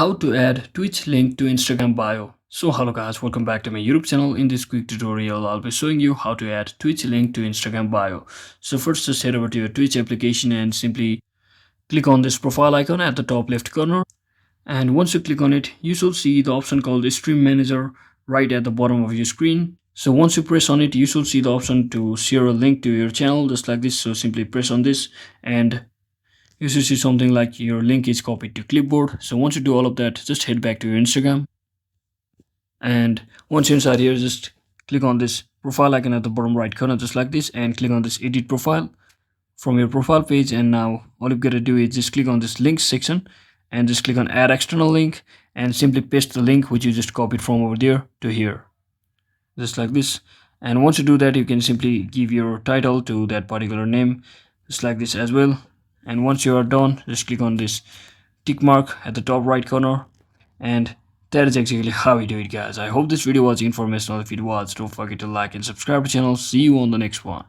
How to add Twitch link to Instagram bio. So hello guys, welcome back to my YouTube channel. In this quick tutorial, I'll be showing you how to add Twitch link to Instagram bio. So first just head over to your Twitch application and simply click on this profile icon at the top left corner. And once you click on it, you should see the option called Stream Manager right at the bottom of your screen. So once you press on it, you should see the option to share a link to your channel just like this. So simply press on this and you should see something like your link is copied to clipboard. So once you do all of that, just head back to your Instagram. And once you're inside here, just click on this profile icon at the bottom right corner just like this and click on this edit profile from your profile page. And now all you've got to do is just click on this links section and just click on add external link and simply paste the link which you just copied from over there to here just like this. And once you do that, you can simply give your title to that particular name just like this as well. And once you are done, just click on this tick mark at the top right corner, and that is exactly how you do it guys. I hope this video was informational. If it was, don't forget to like and subscribe to the channel. See you on the next one.